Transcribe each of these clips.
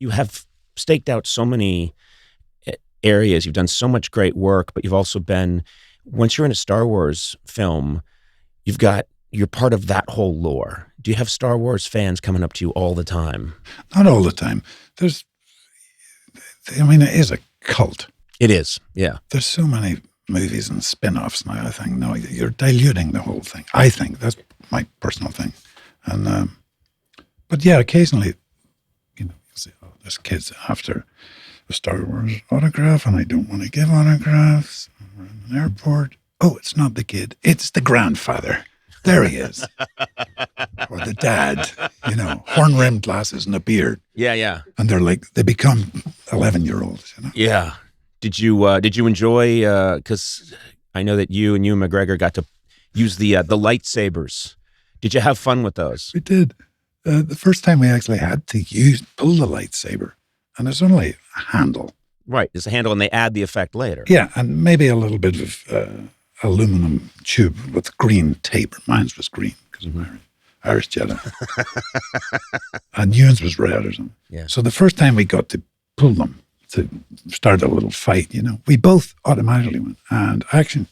you have staked out so many areas. You've done so much great work, but you've also been, once you're in a Star Wars film, you're part of that whole lore. Do you have Star Wars fans coming up to you all the time? Not all the time. It is a cult. It is, yeah. There's so many movies and spin-offs now, I think. No, you're diluting the whole thing. I think that's my personal thing. And but yeah, occasionally, you'll say, oh, there's kids after a Star Wars autograph, and I don't want to give autographs. We're in an airport. Oh, it's not the kid. It's the grandfather. There he is. Or the dad, horn-rimmed glasses and a beard. Yeah, yeah. And they become 11-year-olds, Yeah. Did you enjoy, because I know that you and Ewan McGregor got to use the lightsabers. Did you have fun with those? We did. The first time we actually had to pull the lightsaber, and there's only a handle. Right, there's a handle, and they add the effect later. Yeah, and maybe a little bit of aluminum tube with green tape. Mine was green because I'm Irish Jedi. And Ewan's was red or something. Yeah. So the first time we got to pull them to start a little fight, we both automatically went, and action.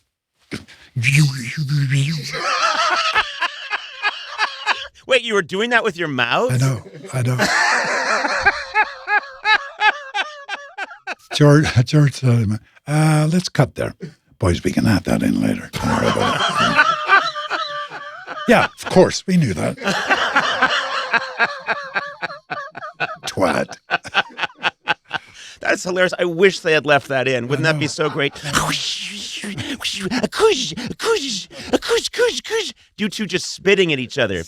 Wait, you were doing that with your mouth? I know. George said, let's cut there. Boys, we can add that in later. Don't worry about it. Yeah, of course, we knew that. Twat. That's hilarious. I wish they had left that in. Wouldn't that be so great? You two just spitting at each other.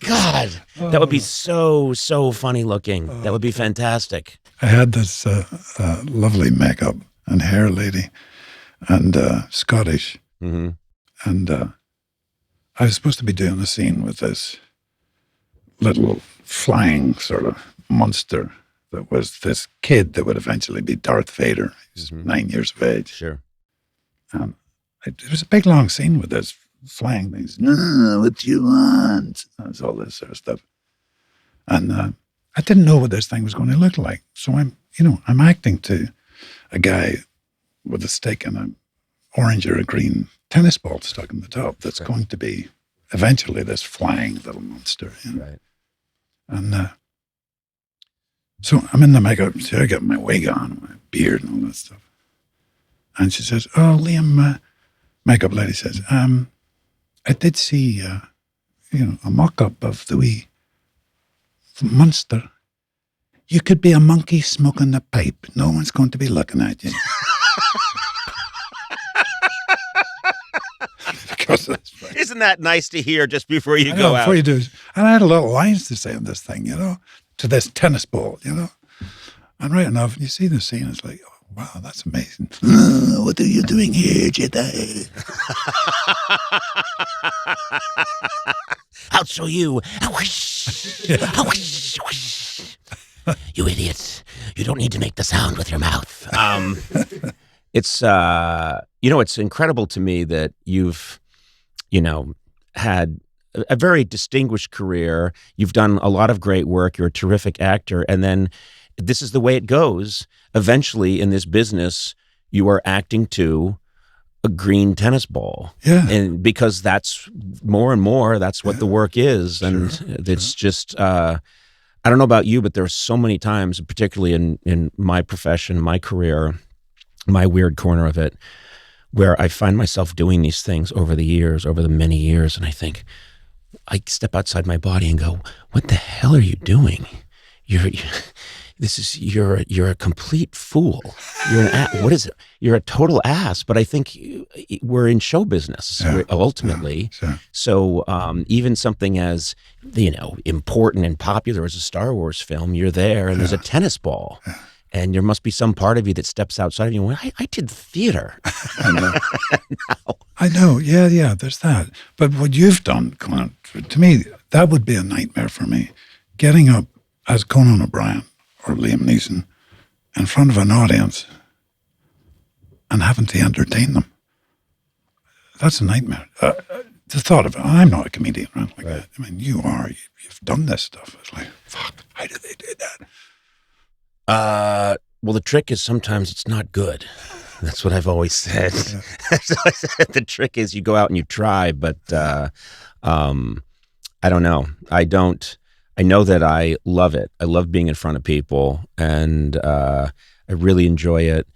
God, that would be so funny looking. That would be fantastic. I had this lovely makeup and hair lady, and Scottish. Mm-hmm. And I was supposed to be doing a scene with this little flying sort of monster that was this kid that would eventually be Darth Vader. He's 9 years of age. Sure. It was a big, long scene with this flying things. No, what do you want? That's all this sort of stuff. And I didn't know what this thing was going to look like. So I'm acting to a guy with a stick and an orange or a green tennis ball stuck in the top that's going to be eventually this flying little monster. Right. And so I'm in the makeup, so I got my wig on, my beard and all that stuff. And she says, oh, Liam, makeup lady says, I did see, a mock-up of the wee monster. You could be a monkey smoking a pipe. No one's going to be looking at you. Because that's right. Isn't that nice to hear just before you go out? Before you do. And I had a lot of lines to say on this thing, to this tennis ball, And right enough, you see the scene, it's like, oh, wow, that's amazing. What are you doing here, Jedi? I'll show you. You idiots. You don't need to make the sound with your mouth. It's, it's incredible to me that you've, had a very distinguished career. You've done a lot of great work. You're a terrific actor. And then this is the way it goes. Eventually in this business, you are acting to a green tennis ball. Yeah. And because that's more and more, that's what the work is. And it's just, I don't know about you, but there are so many times, particularly in my profession, my career, my weird corner of it, where I find myself doing these things over the many years, and I think, I step outside my body and go, what the hell are you doing? You're a complete fool. What is it? You're a total ass. But I think we're in show business ultimately. Yeah, sure. So even something as important and popular as a Star Wars film, you're there, and there's a tennis ball. Yeah. And there must be some part of you that steps outside of you and I did theater. I know. I know. Yeah, there's that. But what you've done, Conan, to me, that would be a nightmare for me. Getting up as Conan O'Brien or Liam Neeson in front of an audience and having to entertain them. That's a nightmare. the thought of it, I'm not a comedian, right? Like that. I mean, you are. You've done this stuff. It's like, fuck, how did they do that? Well, the trick is sometimes it's not good. That's what I've always said. Yeah. The trick is you go out and you try, but I don't know. I know that I love it. I love being in front of people, and I really enjoy it,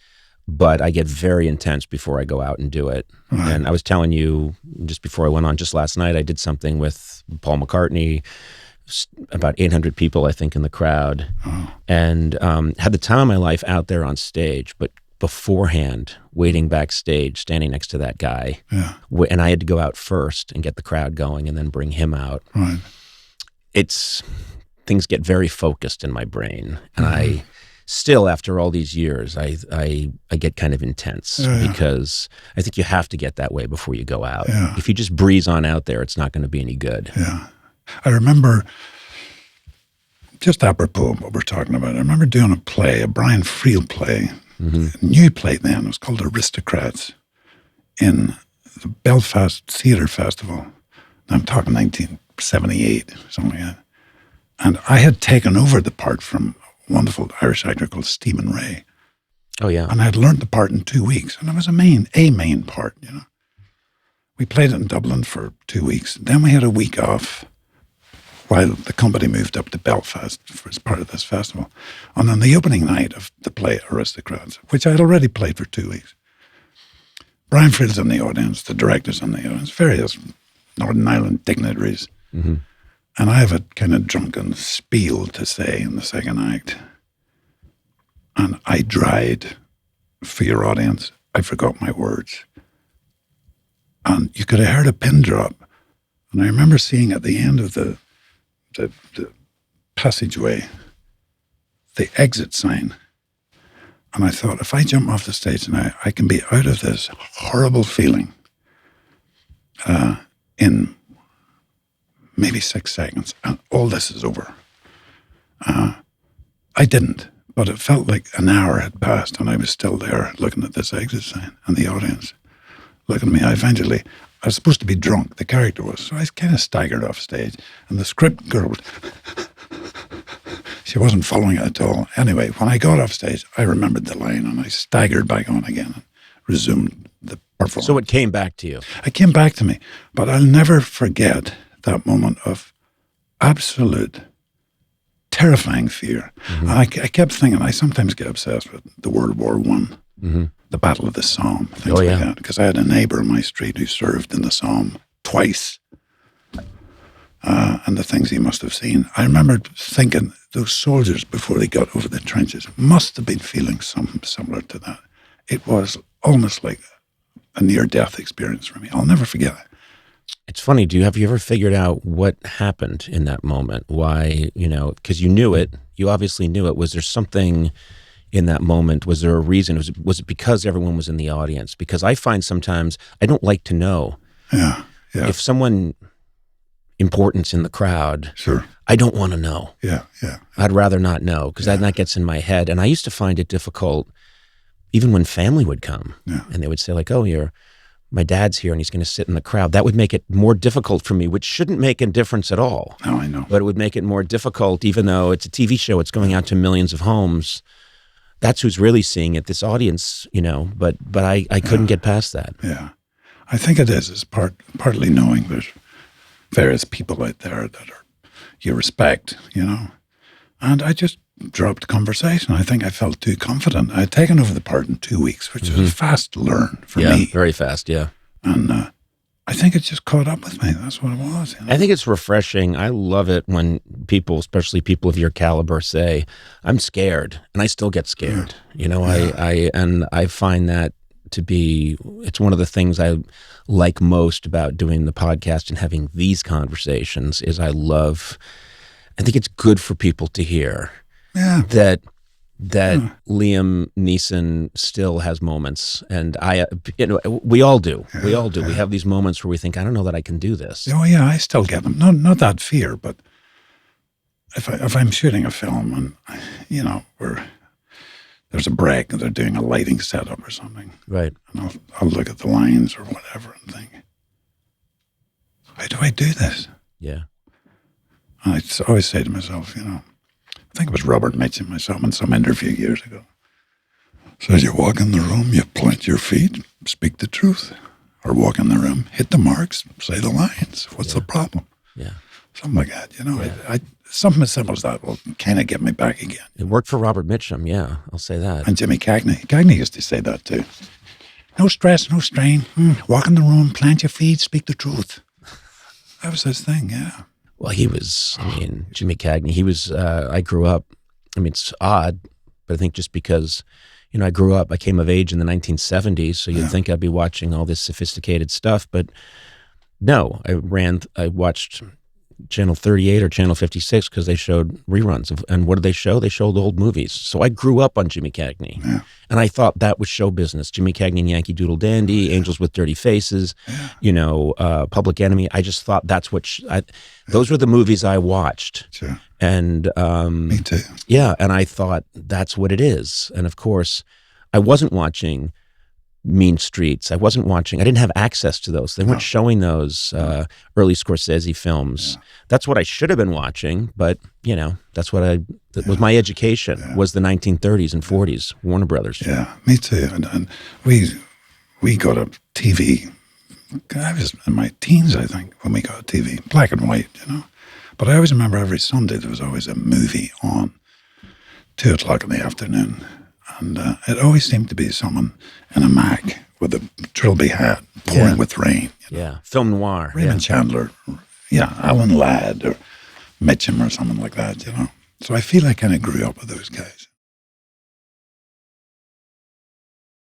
but I get very intense before I go out and do it. Right. And I was telling you just before I went on, just last night, I did something with Paul McCartney, about 800 people, I think, in the crowd, and had the time of my life out there on stage, but beforehand, waiting backstage, standing next to that guy. Yeah. And I had to go out first and get the crowd going and then bring him out. Right. Things get very focused in my brain. And I still, after all these years, I get kind of intense because I think you have to get that way before you go out. Yeah. If you just breeze on out there, it's not going to be any good. Yeah. I remember, just apropos of what we're talking about, I remember doing a play, a Brian Friel play, a new play then. It was called Aristocrats in the Belfast Theatre Festival. I'm talking 1978, something like that. And I had taken over the part from a wonderful Irish actor called Stephen Ray. Oh, yeah. And I had learned the part in 2 weeks. And it was a main part, you know. We played it in Dublin for 2 weeks. Then we had a week off while the company moved up to Belfast as part of this festival. And on the opening night of the play Aristocrats, which I had already played for 2 weeks, Brian Friel's in the audience, the director's in the audience, various Northern Ireland dignitaries. Mm-hmm. And I have a kind of drunken spiel to say in the second act. And I dried for your audience. I forgot my words. And you could have heard a pin drop. And I remember seeing at the end of the passageway, the exit sign. And I thought, if I jump off the stage now, I can be out of this horrible feeling in maybe 6 seconds, and all this is over. I didn't, but it felt like an hour had passed, and I was still there looking at this exit sign, and the audience looking at me. I was supposed to be drunk, the character was, so I kind of staggered off stage, and the script girl, she wasn't following it at all. Anyway, when I got off stage, I remembered the line, and I staggered back on again and resumed the performance. So it came back to you? It came back to me, but I'll never forget that moment of absolute terrifying fear. Mm-hmm. And I kept thinking, I sometimes get obsessed with the World War I. Mm-hmm. The Battle of the Somme, things like that. Because I had a neighbor in my street who served in the Somme twice. And the things he must have seen. I remember thinking those soldiers, before they got over the trenches, must have been feeling something similar to that. It was almost like a near-death experience for me. I'll never forget it. It's funny. Have you ever figured out what happened in that moment? Why, because you knew it. You obviously knew it. Was there something in that moment? Was there a reason? Was it because everyone was in the audience? Because I find sometimes I don't like to know. Yeah. If someone important's in the crowd, sure, I don't want to know. Yeah. I'd rather not know because that gets in my head. And I used to find it difficult, even when family would come and they would say like, "Oh, my dad's here and he's going to sit in the crowd." That would make it more difficult for me, which shouldn't make a difference at all. No, I know. But it would make it more difficult, even though it's a TV show, it's going out to millions of homes. That's who's really seeing it, this audience, but I couldn't get past that. Yeah. I think it is. It's partly knowing there's various people out there that you respect, And I just dropped conversation. I think I felt too confident. I had taken over the part in 2 weeks, which was fast to learn for me. Yeah, very fast, yeah. And I think it just caught up with me. That's what it was. I think it's refreshing. I love it when people, especially people of your caliber, say, "I'm scared," and I still get scared. I find that to be, it's one of the things I like most about doing the podcast and having these conversations is I think it's good for people to hear that Liam Neeson still has moments, and we all do. We all do. We have these moments where we think, I don't know that I can do this. Oh yeah, I still get them. Not that fear, but if I'm shooting a film and where there's a break and they're doing a lighting setup or something, right? And I'll look at the lines or whatever and think, how do I do this? Yeah. And I always say to myself, I think it was Robert Mitchum I saw him in some interview years ago. Says you walk in the room, you plant your feet, speak the truth. Or walk in the room, hit the marks, say the lines. What's the problem? Yeah. Something like that, I something as simple as that will kind of get me back again. It worked for Robert Mitchum, yeah, I'll say that. And Jimmy Cagney. Cagney used to say that too. No stress, no strain. Walk in the room, plant your feet, speak the truth. That was his thing, yeah. Well, Jimmy Cagney, he was, I grew up, it's odd, but I think just because, I grew up, I came of age in the 1970s, so you'd think I'd be watching all this sophisticated stuff, but no, I watched Channel 38 or Channel 56 because they showed reruns and what did they show? They showed old movies. So I grew up on Jimmy Cagney, and I thought that was show business. Jimmy Cagney and Yankee Doodle Dandy, Angels with Dirty Faces, Public Enemy. I just thought that's what those were the movies I watched. Sure. And me too. Yeah, and I thought that's what it is. And of course, I wasn't watching Mean Streets. I didn't have access to those. They weren't showing those early Scorsese films. Yeah. That's what I should have been watching, but that's what that was my education, was the 1930s and 40s, Warner Brothers. Yeah, me too. And we got a TV. I was in my teens, I think, when we got a TV, black and white, But I always remember every Sunday there was always a movie on, 2:00 in the afternoon. And it always seemed to be someone in a Mac with a trilby hat, pouring with rain. Yeah, film noir. Raymond Chandler, Alan Ladd or Mitchum or something like that, So I feel I kind of grew up with those guys.